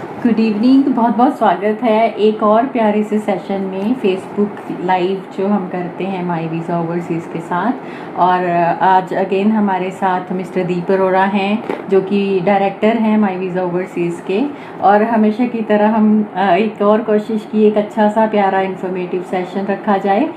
Good evening. बहुत बहुत स्वागत है एक और प्यारे से सेशन में फेसबुक लाइव जो हम करते हैं माई वीज़ा ओवरसीज़ के साथ। और आज अगेन हमारे साथ मिस्टर दीप अरोड़ा हैं जो कि डायरेक्टर हैं माई वीज़ा ओवरसीज़ के। और हमेशा की तरह हम एक और कोशिश की एक अच्छा सा प्यारा इन्फॉर्मेटिव सेशन रखा जाए।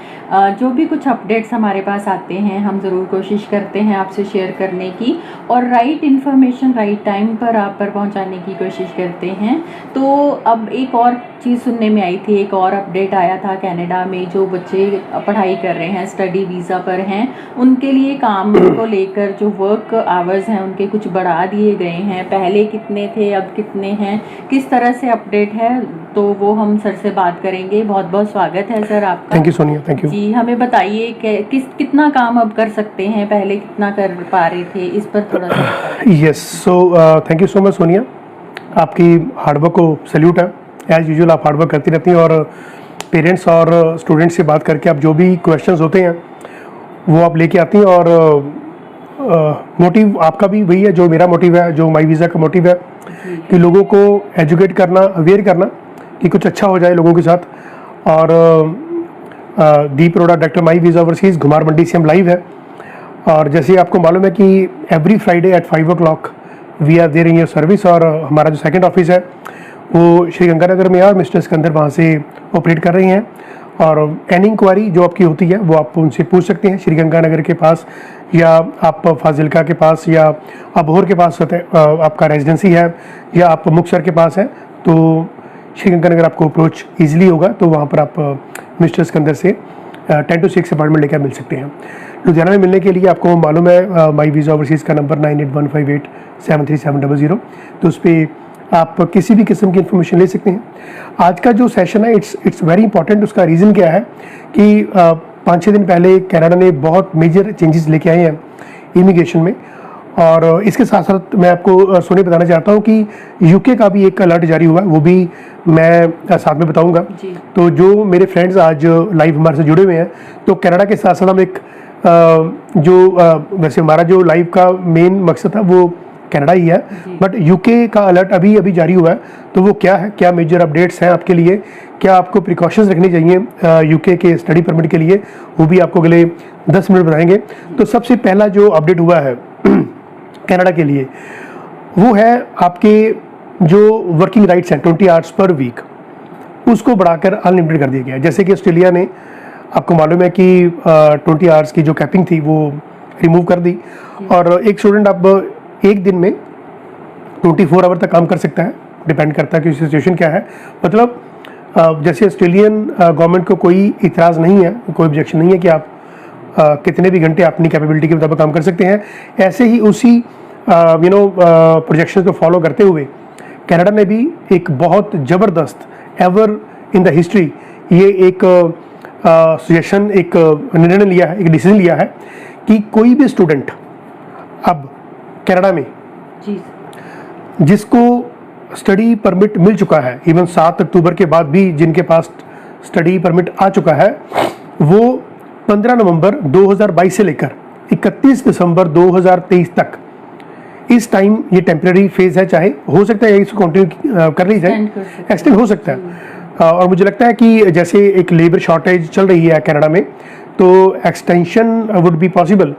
जो भी कुछ अपडेट्स हमारे पास आते हैं हम ज़रूर कोशिश करते हैं आपसे शेयर करने की और राइट इन्फॉर्मेशन राइट टाइम पर आप पर पहुंचाने की कोशिश करते हैं। तो अब एक और चीज़ सुनने में आई थी, एक और अपडेट आया था कनाडा में जो बच्चे पढ़ाई कर रहे हैं, स्टडी वीज़ा पर हैं, उनके लिए काम को लेकर जो वर्क आवर्स हैं उनके कुछ बढ़ा दिए गए हैं। पहले कितने थे अब कितने हैं, किस तरह से अपडेट है, तो वो हम सर से बात करेंगे। बहुत बहुत स्वागत है सर आपका। Thank you Sonia. Thank you ji, हमें बताइए कि कितना काम अब कर सकते हैं, पहले कितना कर पा रहे थे, इस पर थोड़ा सा। Yes, so thank you so much Sonia. आपकी हार्डवर्क को सैल्यूट है। एज यूजुअल आप हार्डवर्क करती रहती हैं और पेरेंट्स और स्टूडेंट्स से बात करके आप जो भी क्वेश्चंस होते हैं वो आप लेके आती हैं। और मोटिव आपका भी वही है जो मेरा मोटिव है, जो माई वीज़ा का मोटिव है कि लोगों को एजुकेट करना, अवेयर करना कि कुछ अच्छा हो जाए लोगों के साथ। और Deep Arora director My Visa Overseas Ghumar Mandi से हम लाइव है। और जैसे आपको मालूम है कि every Friday at 5 o'clock we are there in your service. और हमारा जो सेकंड ऑफिस है वो श्री गंगानगर में है और मिस्टर सिकंदर वहाँ से ऑपरेट कर रही हैं। और एनी इंक्वायरी जो आपकी होती है वो आप उनसे पूछ सकते हैं श्री गंगानगर के पास, या आप फाजिलका के पास, या अबोहर के पास आपका रेजिडेंसी है, या आप मुक्तसर के पास है, तो श्री गंगानगर आपको अप्रोच ईजिली होगा। तो वहाँ पर आप मिस्टर सिकंदर से 10 to 6 अपॉइंटमेंट लेकर मिल सकते हैं। लुधियाना में मिलने के लिए आपको मालूम है माई वीज़ा ओवरसीज़ का नंबर 9815873700। तो उस पर आप किसी भी किस्म की इन्फॉर्मेशन ले सकते हैं। आज का जो सेशन है इट्स वेरी इंपॉर्टेंट। उसका रीज़न क्या है कि 5-6 दिन पहले कनाडा ने बहुत मेजर चेंजेस लेके आए हैं इमिग्रेशन में। और इसके साथ साथ मैं आपको सोने बताना चाहता हूँ कि यूके का भी एक अलर्ट जारी हुआ है, वो भी मैं साथ में बताऊँगा। तो जो मेरे फ्रेंड्स आज लाइव हमारे से जुड़े हुए हैं, तो कनाडा के साथ साथ हम एक वैसे हमारा जो लाइव का मेन मकसद था वो कनाडा ही है, बट यूके का अलर्ट अभी अभी जारी हुआ है। तो वो क्या है, क्या मेजर अपडेट्स हैं आपके लिए, क्या आपको प्रिकॉशंस रखनी चाहिए यूके के स्टडी परमिट के लिए, वो भी आपको अगले 10 मिनट बताएंगे। तो सबसे पहला जो अपडेट हुआ है कनाडा के लिए वो है आपके जो वर्किंग राइट्स हैं 20 आवर्स पर वीक, उसको बढ़ाकर अनलिमिटेड कर दिया गया है। जैसे कि ऑस्ट्रेलिया ने, आपको मालूम है कि 20 आवर्स की जो कैपिंग थी वो रिमूव कर दी और एक स्टूडेंट अब एक दिन में 24 आवर तक काम कर सकता है। डिपेंड करता है कि सिचुएशन क्या है। मतलब जैसे ऑस्ट्रेलियन गवर्नमेंट को कोई इतराज़ नहीं है, कोई ऑब्जेक्शन नहीं है कि आप कितने भी घंटे अपनी कैपेबिलिटी के मुताबिक काम कर सकते हैं। ऐसे ही उसी प्रोजेक्शंस को फॉलो करते हुए कनाडा ने भी एक बहुत ज़बरदस्त एवर इन द हिस्ट्री ये एक सजेशन, एक निर्णय लिया है, एक डिसीजन लिया है कि कोई भी स्टूडेंट अब कनाडा में जिसको स्टडी परमिट मिल चुका है, इवन 7 अक्टूबर के बाद भी जिनके पास स्टडी परमिट आ चुका है, वो 15 नवंबर 2022 से लेकर 31 दिसंबर 2023 तक, इस टाइम ये टेम्परेरी फेज है, चाहे हो सकता है इसको कंटिन्यू कर ली जाए, एक्सटेंड हो सकता है। और मुझे लगता है कि जैसे एक लेबर शॉर्टेज चल रही है कनाडा में, तो एक्सटेंशन वुड बी पॉसिबल।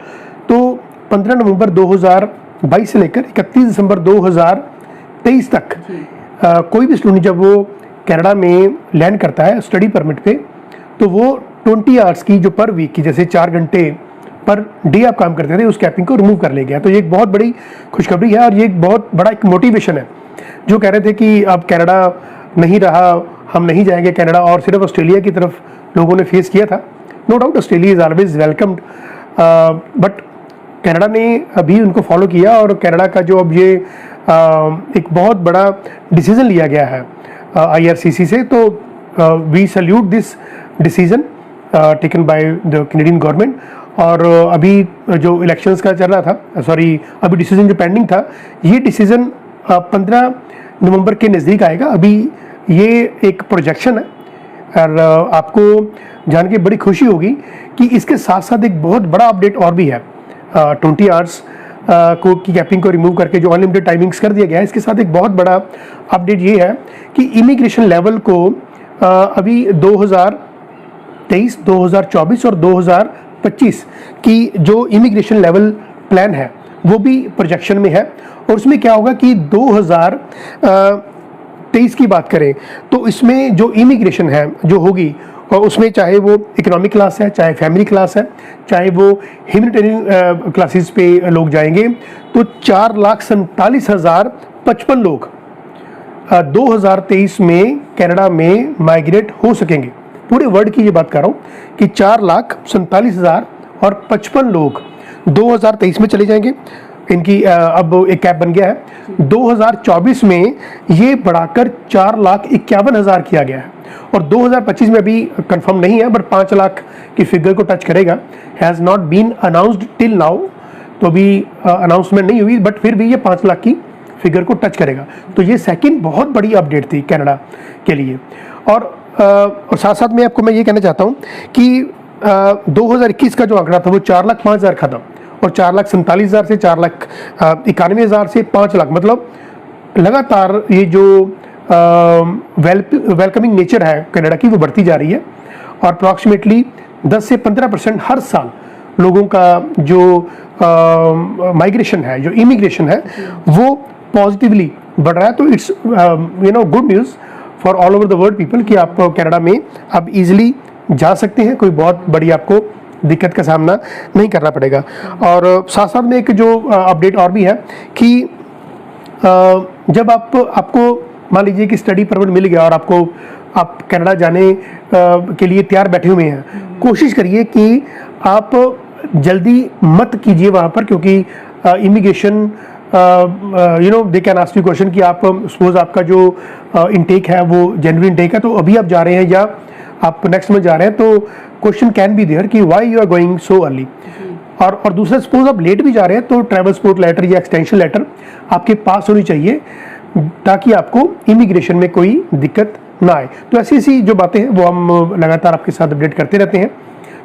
तो 15 नवंबर 2022 से लेकर 31 दिसंबर 2023 तक कोई भी स्टूडेंट जब वो कनाडा में लैंड करता है स्टडी परमिट पे, तो वो 20 आवर्स की जो पर वीक की, जैसे 4 घंटे पर डे आप काम करते थे, उस कैपिंग को रिमूव कर ले गया। तो ये एक बहुत बड़ी खुशखबरी है और ये एक बहुत बड़ा एक मोटिवेशन है। जो कह रहे थे कि अब कनाडा नहीं रहा, हम नहीं जाएंगे कनाडा और सिर्फ ऑस्ट्रेलिया की तरफ लोगों ने फेस किया था। No doubt Australia is always welcomed, but Canada ने अभी उनको फॉलो किया और कनाडा का जो अब ये एक बहुत बड़ा डिसीजन लिया गया है IRCC से, तो we salute this decision taken by the Canadian government. और अभी जो इलेक्शंस का चल रहा था, अभी डिसीजन जो पेंडिंग था, ये डिसीजन 15 नवंबर के नज़दीक आएगा। अभी ये एक प्रोजेक्शन है और आपको जान के बड़ी खुशी होगी कि इसके साथ साथ एक बहुत बड़ा अपडेट और भी है। 20 आवर्स की कैपिंग को रिमूव करके जो अनलिमिटेड टाइमिंग्स कर दिया गया है, इसके साथ एक बहुत बड़ा अपडेट ये है कि इमिग्रेशन लेवल को अभी 2023, 2024 और 2025 की जो इमिग्रेशन लेवल प्लान है वो भी प्रोजेक्शन में है। और उसमें क्या होगा कि 2023 की बात करें तो इसमें जो इमिग्रेशन है जो होगी, और उसमें चाहे वो इकोनॉमिक क्लास है, चाहे फैमिली क्लास है, चाहे वो ह्यूमैनिटेरियन क्लासेस पे लोग जाएंगे, तो 4,47,055 लोग 2023 में कनाडा में माइग्रेट हो सकेंगे। पूरे वर्ल्ड की ये बात कर रहा हूँ कि 4,47,055 लोग 2023 में चले जाएंगे। इनकी अब एक कैप बन गया है। 2024 में ये बढ़ाकर 4,51,000 किया गया है, और 2025 में अभी कंफर्म नहीं है, बट 5 लाख की फिगर को टच करेगा। Has not been announced till now, तो अभी अनाउंसमेंट नहीं हुई, बट फिर भी ये 5 लाख की फिगर को टच करेगा। तो ये सेकंड बहुत बड़ी अपडेट थी कनाडा के लिए। और साथ साथ में आपको मैं ये कहना चाहता हूँ कि 2021 का जो आंकड़ा था वो 4,05,000 का था, और 4,47,000 से 4,91,000 से 5 लाख, मतलब लगातार ये जो वेलकमिंग नेचर है कनाडा की वो बढ़ती जा रही है। और अप्रॉक्सीमेटली 10 से 15% हर साल लोगों का जो माइग्रेशन है, जो इमिग्रेशन है, वो पॉजिटिवली बढ़ रहा है। तो it's good news for all over the world people कि आप कनाडा में अब इजीली जा सकते हैं, कोई बहुत बड़ी आपको दिक्कत का सामना नहीं करना पड़ेगा। और साथ साथ में एक जो अपडेट और भी है कि जब आपको मान लीजिए कि स्टडी परमिट मिल गया और आप कनाडा जाने के लिए तैयार बैठे हुए हैं, कोशिश करिए कि आप जल्दी मत कीजिए वहाँ पर, क्योंकि immigration they can ask you question कि आप सपोज आपका जो इनटेक है वो जनवरी इनटेक है, तो अभी आप जा रहे हैं या आप नेक्स्ट मंथ जा रहे हैं, तो क्वेश्चन कैन बी देयर कि why you are going so early. और दूसरा, सपोज आप लेट भी जा रहे हैं तो ट्रैवल सपोर्ट लेटर या एक्सटेंशन लेटर आपके पास होनी चाहिए, ताकि आपको इमिग्रेशन में कोई दिक्कत ना आए। तो ऐसी ऐसी जो बातें हैं वो हम लगातार आपके साथ अपडेट करते रहते हैं।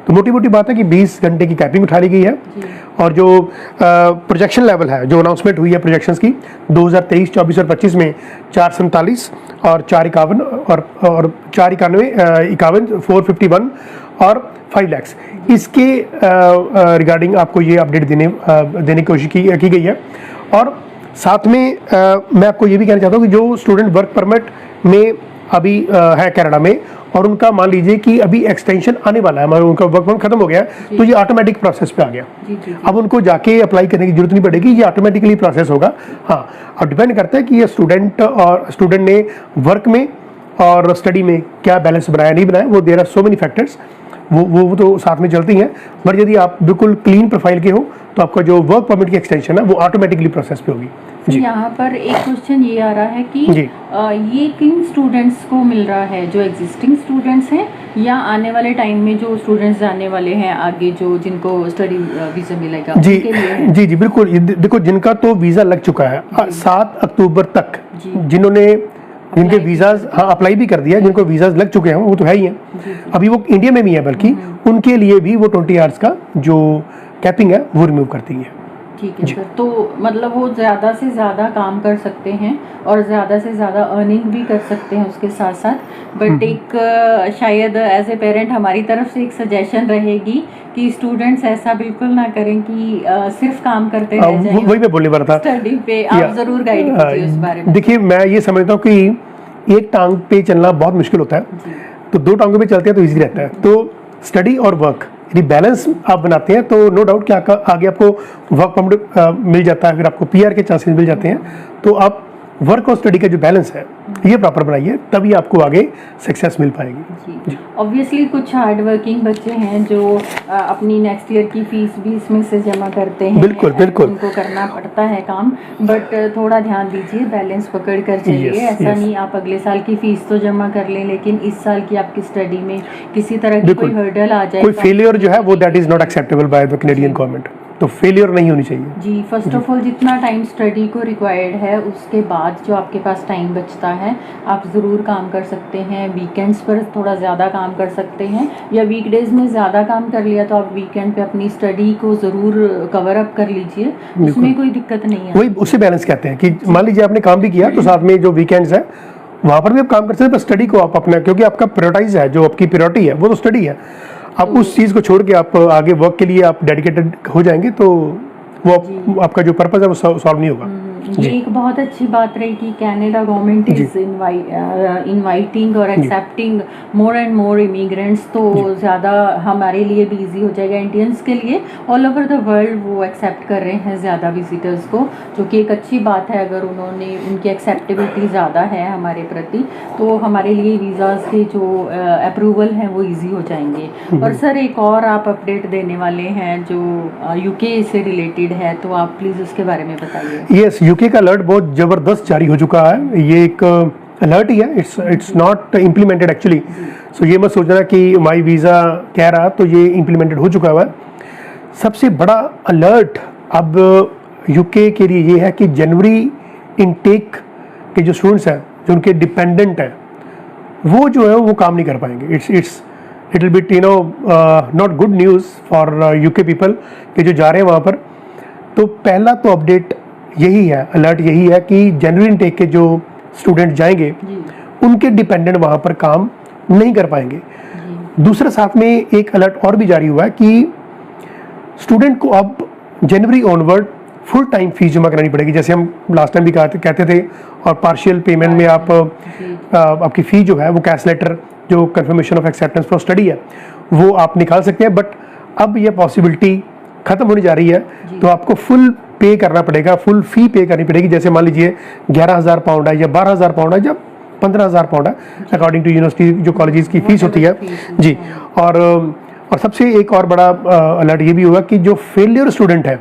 तो मोटी मोटी बात है कि 20 घंटे की कैपिंग उठा ली गई है, और जो प्रोजेक्शन लेवल है, जो अनाउंसमेंट हुई है प्रोजेक्शंस की 2023, 24 और 25 में 447 और 451 और 491, 451 और 5 lakhs, इसके रिगार्डिंग आपको ये अपडेट देने की कोशिश की गई है। और साथ में मैं आपको ये भी कहना चाहता हूँ कि जो स्टूडेंट वर्क परमिट में अभी है कनाडा में, और उनका मान लीजिए कि अभी एक्सटेंशन आने वाला है, मतलब उनका वर्क परमिट खत्म हो गया, तो ये ऑटोमेटिक प्रोसेस पे आ गया। अब उनको जाके अप्लाई करने की जरूरत नहीं पड़ेगी, ये ऑटोमेटिकली प्रोसेस होगा। हाँ, अब डिपेंड करता है कि ये स्टूडेंट ने वर्क में और स्टडी में क्या बैलेंस बनाया नहीं बनाया, वो there are so many factors, वो तो साथ में चलती हैं। पर यदि आप बिल्कुल क्लीन प्रोफाइल के हो तो आपका जो वर्क परमिट की एक्सटेंशन है वो ऑटोमेटिकली प्रोसेस पे होगी। यहाँ पर एक क्वेश्चन ये आ रहा है कि ये किन स्टूडेंट्स को मिल रहा है, जो एग्जिस्टिंग स्टूडेंट्स हैं या आने वाले टाइम में जो स्टूडेंट्स जाने वाले हैं आगे, जो जिनको स्टडी वीज़ा मिलेगा उनके लिए है? जी बिल्कुल। देखो, जिनका तो वीज़ा लग चुका है 7 अक्टूबर तक, जिनके वीज़ाज अप्लाई भी कर दिया, जिनको वीज़ाज लग चुके हैं वो तो है ही हैं, अभी वो इंडिया में भी है, बल्कि उनके लिए भी वो 20 आवर्स का जो कैपिंग है वो रिमूव करती है। ठीक है सर, तो मतलब वो ज़्यादा से ज़्यादा काम कर सकते हैं और ज़्यादा से ज़्यादा अर्निंग भी कर सकते हैं उसके साथ साथ। बट एक शायद एज ए पेरेंट हमारी तरफ से एक सजेशन रहेगी कि स्टूडेंट्स ऐसा बिल्कुल ना करें कि सिर्फ काम करते रह जाएं। वही मैं बोलने वाला था, स्टडी पे आप ज़रूर गाइड कीजिए उस बारे में। देखिए, मैं ये समझता हूँ कि एक टांग पे चलना बहुत मुश्किल होता है, तो 2 टांगों पे चलते हैं तो ईजी रहता है। तो स्टडी और वर्क यदि बैलेंस आप बनाते हैं तो नो डाउट कि आगे आपको वर्क परमिट मिल जाता है, फिर आपको पीआर के चांसेस मिल जाते हैं। तो आप वर्क और स्टडी का जो बैलेंस है ये प्रॉपर बनाइए, तभी आपको आगे सक्सेस मिल पाएगी। ऑब्वियसली कुछ हार्ड वर्किंग बच्चे हैं जो अपनी नेक्स्ट ईयर की फीस भी इसमें से जमा करते हैं। बिल्कुल उनको करना पड़ता है काम, बट थोड़ा ध्यान दीजिए, बैलेंस पकड़ कर चलिए। ऐसा नहीं आप अगले साल की फीस तो जमा कर लें, लेकिन इस साल की आपकी स्टडी में किसी तरह की कोई हर्डल आ जाए, कोई फेलियर जो है वो that is not acceptable bye the Canadian government. तो फेलियर नहीं होनी चाहिए। जी, फर्स्ट ऑफ ऑल जितना टाइम स्टडी को रिक्वायर्ड है उसके बाद जो आपके पास टाइम बचता है आप ज़रूर काम कर सकते हैं। वीकेंड्स पर थोड़ा ज़्यादा काम कर सकते हैं, या वीकडेज़ में ज़्यादा काम कर लिया तो आप वीकेंड पे अपनी स्टडी को ज़रूर कवर अप कर लीजिए, उसमें कोई दिक्कत नहीं है। वही उसे बैलेंस कहते हैं कि मान लीजिए आपने काम भी किया तो साथ में जो वीकेंड्स है वहाँ पर भी आप काम कर सकते हैं, पर स्टडी को आप अपना, क्योंकि आपका प्रायोरिटाइज है, जो आपकी प्रायोरिटी है वो तो स्टडी है। आप उस चीज़ को छोड़ के आप आगे वर्क के लिए आप डेडिकेटेड हो जाएंगे तो वो आपका जो पर्पस है वो सॉल्व नहीं होगा। ये एक बहुत अच्छी बात रही कि कनाडा गवर्नमेंट इज इनवाइटिंग और accepting more and more immigrants, तो ज़्यादा हमारे लिए भी इजी हो जाएगा, इंडियंस के लिए ऑल ओवर द वर्ल्ड वो एक्सेप्ट कर रहे हैं ज़्यादा विजिटर्स को, जो कि एक अच्छी बात है। अगर उन्होंने उनकी एक्सेप्टेबिलिटी ज़्यादा है हमारे प्रति तो हमारे लिए वीज़ाज़ के जो अप्रूवल हैं वो ईजी हो जाएंगे। और सर एक और आप अपडेट देने वाले हैं जो यूके से रिलेटेड है, तो आप प्लीज़ उसके बारे में बताइए। यस, यूके का अलर्ट बहुत ज़बरदस्त जारी हो चुका है। ये एक अलर्ट ही है, इट्स नॉट इम्प्लीमेंटेड एक्चुअली। सो ये मत सोचना कि माई वीज़ा कह रहा तो ये इम्प्लीमेंटेड हो चुका हुआ है। सबसे बड़ा अलर्ट अब यूके के लिए ये है कि जनवरी इनटेक के जो स्टूडेंट्स हैं, जो उनके डिपेंडेंट हैं, वो जो है वो काम नहीं कर पाएंगे। It will be not good news for UK people कि जो जा रहे हैं वहाँ पर। तो पहला तो अपडेट यही है, अलर्ट यही है कि जनवरी इनटेक के जो स्टूडेंट जाएंगे उनके डिपेंडेंट वहाँ पर काम नहीं कर पाएंगे। दूसरा साथ में एक अलर्ट और भी जारी हुआ है कि स्टूडेंट को अब जनवरी ऑनवर्ड फुल टाइम फीस जमा करानी पड़ेगी, जैसे हम लास्ट टाइम भी कहते थे। और पार्शियल पेमेंट में आप आपकी फ़ी जो है वो कैश लेटर, जो confirmation of acceptance for study है, वो आप निकाल सकते हैं। बट अब ये पॉसिबिलिटी ख़त्म होने जा रही है, तो आपको फुल पे करना पड़ेगा, फुल फ़ी पे करनी पड़ेगी। जैसे मान लीजिए 11,000 पाउंड है या 12,000 पाउंड है या 15,000 पाउंड है, अकॉर्डिंग टू यूनिवर्सिटी जो कॉलेजेस की फ़ीस होती है जी। और सबसे एक और बड़ा अलर्ट ये भी हुआ कि जो फेलियर स्टूडेंट है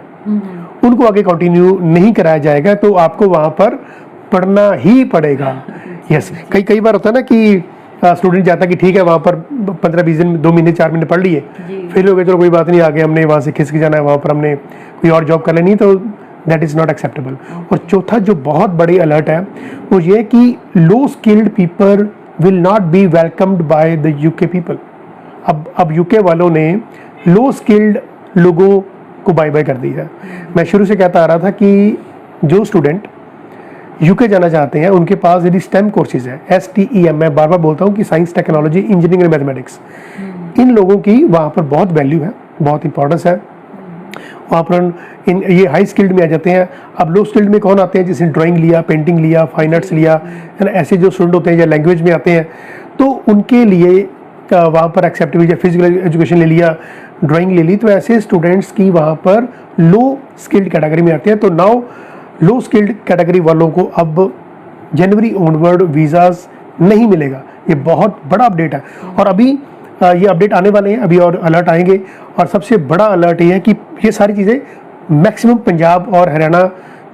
उनको आगे कंटिन्यू नहीं कराया जाएगा, तो आपको वहाँ पर पढ़ना ही पड़ेगा। यस, कई बार होता है ना कि स्टूडेंट जाता है कि ठीक है वहाँ पर 15-20 दिन, 2 महीने 4 महीने पढ़ लिए, फेल हो गए, चलो कोई बात नहीं, आगे हमने वहाँ से खिसक जाना है, वहाँ पर हमने कोई और जॉब कर लेनी, तो दैट इज़ नॉट एक्सेप्टेबल। और चौथा जो बहुत बड़ी अलर्ट है वो ये कि low skilled people will not be welcomed by the UK people. अब यूके वालों ने लो स्किल्ड लोगों को बाय बाय कर दी है। मैं शुरू से कहता आ रहा था कि जो स्टूडेंट यूके जाना चाहते हैं उनके पास यदि स्टेम कोर्सेज है, STEM, मैं बार बार बोलता हूँ कि science, technology, engineering and mathematics, इन लोगों की वहाँ पर बहुत वैल्यू है, बहुत इंपॉर्टेंस है। वहाँ पर ये हाई स्किल्ड में आ जाते हैं। अब लो स्किल्ड में कौन आते हैं, जिसने ड्राइंग लिया, पेंटिंग लिया, फाइन आर्ट्स लिया, ऐसे जो स्टूडेंट होते हैं या लैंग्वेज में आते हैं, तो उनके लिए वहाँ पर एक्सेप्टेबल, या फिजिकल एजुकेशन ले लिया, ड्राइंग ले ली, तो ऐसे स्टूडेंट्स की वहाँ पर लो स्किल्ड कैटेगरी में आते हैं। तो नाउ लो स्किल्ड कैटेगरी वालों को अब जनवरी ऑनवर्ड वीज़ाज नहीं मिलेगा। ये बहुत बड़ा अपडेट है, और अभी ये अपडेट आने वाले हैं, अभी और अलर्ट आएंगे। और सबसे बड़ा अलर्ट ये है कि ये सारी चीज़ें मैक्सिमम पंजाब और हरियाणा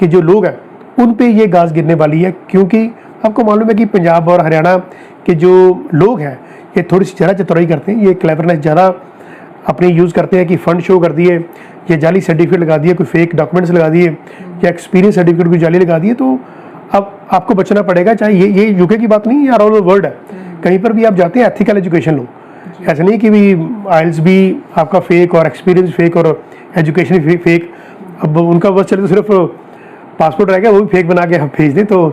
के जो लोग हैं उन पे ये गाज गिरने वाली है, क्योंकि आपको मालूम है कि पंजाब और हरियाणा के जो लोग हैं ये थोड़ी सी ज़्यादा चतुराई करते हैं, ये क्लेवरनेस ज़्यादा अपनी यूज़ करते हैं कि फ़ंड शो कर दिए, या जाली सर्टिफिकेट लगा दिए, कोई फेक डॉक्यूमेंट्स लगा दिए, या एक्सपीरियंस सर्टिफिकेट कोई जाली लगा दिए। तो अब आपको बचना पड़ेगा, चाहे ये यूके की बात नहीं, ये ऑल ओवर वर्ल्ड है। कहीं पर भी आप जाते हैं एथिकल एजुकेशन लो, ऐसा नहीं कि भी आइल्स भी आपका फेक और एक्सपीरियंस फेक और एजुकेशन भी फेक। अब उनका बस चले तो सिर्फ पासपोर्ट रह गया, वो भी फेक बना के भेज दें, तो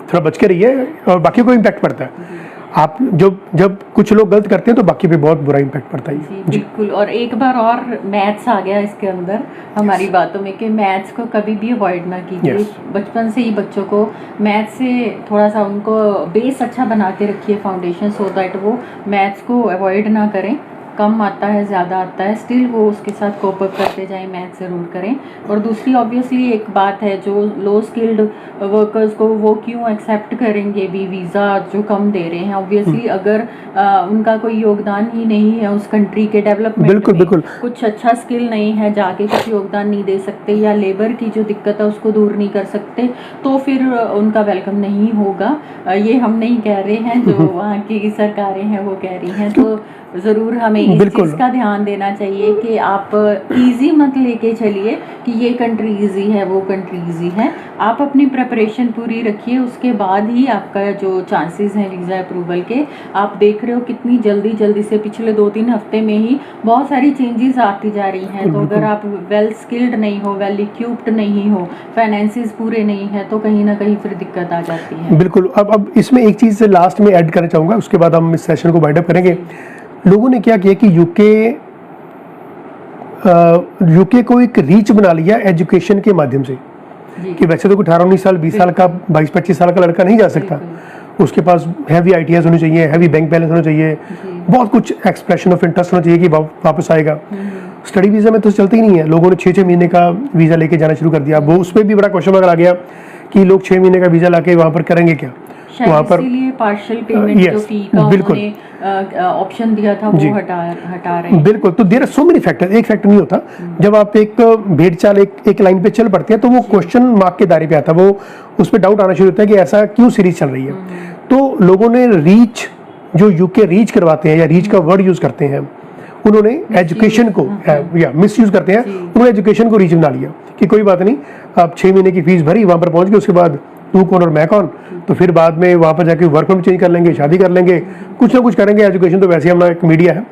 थोड़ा बच के रहिए, और बाकी को इम्पैक्ट पड़ता है। आप जब कुछ लोग गलत करते हैं तो बाकी पे बहुत बुरा इम्पैक्ट पड़ता है। जी बिल्कुल। और एक बार और मैथ्स आ गया इसके अंदर हमारी बातों में कि मैथ्स को कभी भी अवॉइड ना कीजिए। बचपन से ही बच्चों को मैथ्स से थोड़ा सा उनको बेस अच्छा बना के रखिए, फाउंडेशन, सो दैट वो मैथ्स को अवॉइड ना करें। कम आता है, ज़्यादा आता है, स्टिल वो उसके साथ कोप अप करते जाएं, मैथ ज़रूर करें। और दूसरी ऑब्वियसली एक बात है, जो लो स्किल्ड वर्कर्स को वो क्यों एक्सेप्ट करेंगे भी वीज़ा जो कम दे रहे हैं। ऑब्वियसली अगर उनका कोई योगदान ही नहीं है उस कंट्री के डेवलपमेंट में, कुछ अच्छा स्किल नहीं है, जाके कुछ योगदान नहीं दे सकते, या लेबर की जो दिक्कत है उसको दूर नहीं कर सकते, तो फिर उनका वेलकम नहीं होगा। ये हम नहीं कह रहे हैं, जो वहाँ की सरकारें हैं वो कह रही हैं। तो ज़रूर हमें इस बिल्कुल। चीज़ का ध्यान देना चाहिए कि आप इजी मत लेके चलिए कि ये कंट्री इजी है वो कंट्री इजी है। आप अपनी प्रिपरेशन पूरी रखिए, उसके बाद ही आपका जो चांसेस हैं वीज़ा अप्रूवल के, आप देख रहे हो कितनी जल्दी से पिछले 2-3 हफ्ते में ही बहुत सारी चेंजेस आती जा रही हैं। तो अगर आप वेल स्किल्ड नहीं हो, वेल इक्विप्ड नहीं हो, फाइनेंसेस पूरे नहीं है, तो कहीं ना कहीं फिर दिक्कत आ जाती है। बिल्कुल। अब इसमें एक चीज़ लास्ट में ऐड करना चाहूँगा, उसके बाद हम इस सेशन को वाइंड अप करेंगे। लोगों ने क्या किया कि यूके को एक रीच बना लिया एजुकेशन के माध्यम से, कि वैसे तो 18-19 साल 20 साल का 22-25 साल का लड़का नहीं जा सकता, उसके पास हैवी ITS होनी चाहिए, हैवी बैंक बैलेंस होना चाहिए, बहुत कुछ एक्सप्रेशन ऑफ इंटरेस्ट होना चाहिए कि वापस आएगा। स्टडी वीज़ा में तो चलते ही नहीं है, लोगों ने 6-6 महीने का वीज़ा लेके जाना शुरू कर दिया। वो उसमें भी बड़ा क्वेश्चन मार्क आ गया कि लोग 6 महीने का वीज़ा लाके वहाँ पर करेंगे क्या, वहाँ पर इसीलिए पार्शियल पेमेंट जो फी का उन्होंने ऑप्शन दिया था वो हटा रहे हैं। बिल्कुल। तो there are so many factor, एक फैक्टर नहीं होता। जब आप एक भेड़ चाल एक लाइन पे चल पड़ते हैं तो वो क्वेश्चन मार्क के दायरे पे आता है, वो उस पर डाउट आना शुरू होता है कि ऐसा क्यों सीरीज चल रही है। तो लोगों ने रीच, जो यूके रीच करवाते हैं या रीच का वर्ड यूज करते हैं, उन्होंने एजुकेशन को या मिस यूज करते हैं, उन्होंने एजुकेशन को रीच बना लिया कि कोई बात नहीं, आप 6 महीने की फीस भरी, वहाँ पर पहुँच गए, उसके बाद तू कौन और मैं कौन, तो फिर बाद में वहाँ पर जाके वर्क परमिट चेंज कर लेंगे, शादी कर लेंगे, कुछ ना कुछ करेंगे। एजुकेशन तो वैसे ही हमारा एक मीडिया है,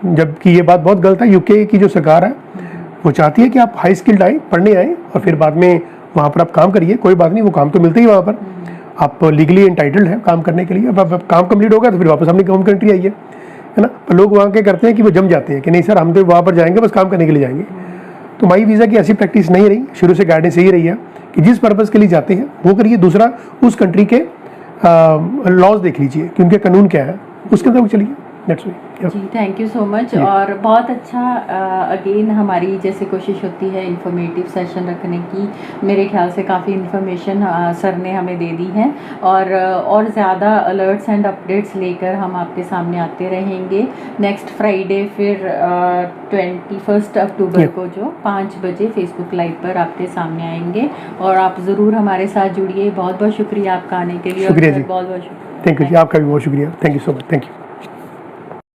जबकि ये बात बहुत गलत है। यूके की जो सरकार है वो चाहती है कि आप हाई स्किल्ड आए, पढ़ने आए, और फिर बाद में वहाँ पर आप काम करिए। कोई बात नहीं, वो काम तो मिलते ही वहाँ पर, आप लीगली एंटाइटल्ड है काम करने के लिए। अब काम कंप्लीट होगा तो फिर वापस अपनी होम कंट्री आइए, है ना। तो लोग वहाँ क्या करते हैं कि वो जम जाते हैं कि नहीं सर, हम तो वहाँ पर जाएंगे बस काम करने के लिए जाएंगे। तो माई वीज़ा की ऐसी प्रैक्टिस नहीं रही, शुरू से गाइडेंस यही रही है कि जिस पर्पज़ के लिए जाते हैं वो करिए। दूसरा, उस कंट्री के लॉज देख लीजिए कि उनके कानून क्या है, उसके अंदर चलिए। That's why. जी, थैंक यू सो मच। और बहुत अच्छा अगेन हमारी जैसे कोशिश होती है इंफॉर्मेटिव सेशन रखने की, मेरे ख्याल से काफ़ी इन्फॉर्मेशन सर ने हमें दे दी है, और ज़्यादा अलर्ट्स एंड अपडेट्स लेकर हम आपके सामने आते रहेंगे। नेक्स्ट फ्राइडे फिर 21 अक्टूबर को जो 5 बजे फेसबुक लाइव पर आपके सामने आएंगे, और आप ज़रूर हमारे साथ जुड़िए। बहुत बहुत शुक्रिया आपका आने के लिए। शुक्रिया जी, बहुत बहुत शुक्रिया। थैंक यू जी, आपका भी बहुत शुक्रिया। Thank you so much. Thank you.